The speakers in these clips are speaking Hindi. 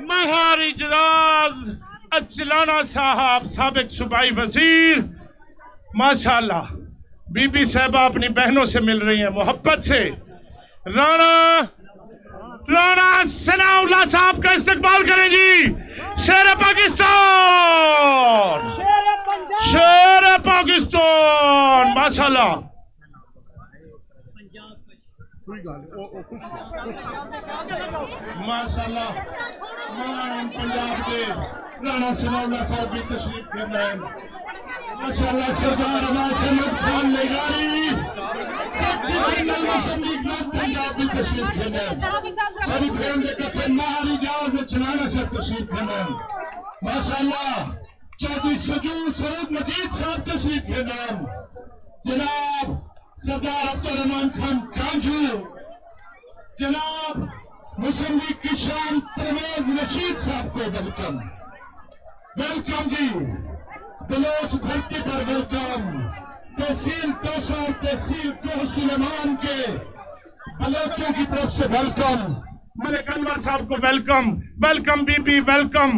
महार इजराज अचलाना साहब साबिक सूबाई वजीर, माशाल्लाह बीबी साहबा अपनी बहनों से मिल रही हैं मोहब्बत से। राणा सनाउल्लाह साहब का इस्तकबाल करें जी। शेर पाकिस्तान, शेर पाकिस्तान, माशाल्लाह। माशाल्लाह पंजाब के राणा सनाउल्लाह साहब भी तशरीफ करना है। माशाल्लाह सरदार अब्बास अहमद खान लेगारी सेक्रेटरी जनरल असेंबली पंजाब भी तशरीफ करना है। सभी प्रेम के कथे महार इजाज चलाना से तशरीफ करना है। माशाल्लाह चौधरी सजूर सऊद मजीद साहब तशरीफ करना है। जनाब सरदार अब्दुल रहमान खान कांजू, जनाब मुस्लिम लीग की शान परवेज रशीद साहब को वेलकम, वेलकम जी। बलोच धरती पर वेलकम। तहसील तोसा और तहसील कोह सुलेमान के बलोचों की तरफ से वेलकम। मलिक अनवर साहब को वेलकम, वेलकम बीबी, वेलकम,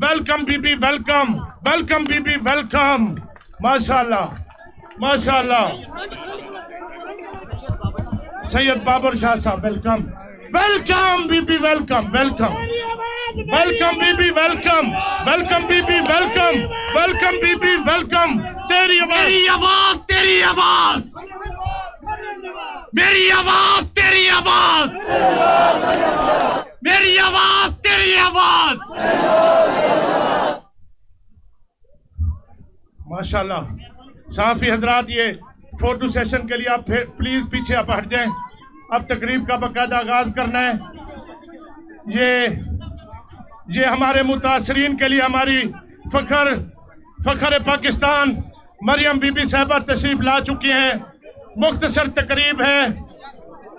वेलकम बीबी, वेलकम, वेलकम बीबी, वेलकम। माशाल्लाह माशाल्लाह। सैयद बाबर शाह साहब वेलकम, वेलकम बीबी, वेलकम, वेलकम, वेलकम बीबी, वेलकम, वेलकम बीबी, वेलकम, वेलकम बीबी, वेलकम। तेरी आवाज, तेरी आवाज, मेरी आवाज, तेरी आवाज, मेरी आवाज, तेरी आवाज। माशाल्लाह। साफी हजरात, ये फोटो सेशन के लिए आप प्लीज पीछे आप हट जाएं। अब तकरीब का बाकायदा आगाज करना है। ये हमारे मुतासरीन के लिए हमारी फखर पाकिस्तान मरियम बीबी साहबा तशरीफ ला चुकी हैं। मुख्तसर तकरीब है।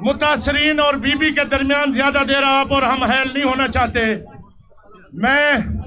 मुतासरीन और बीबी के दरमियान ज्यादा देर आप और हम हैल नहीं होना चाहते। मैं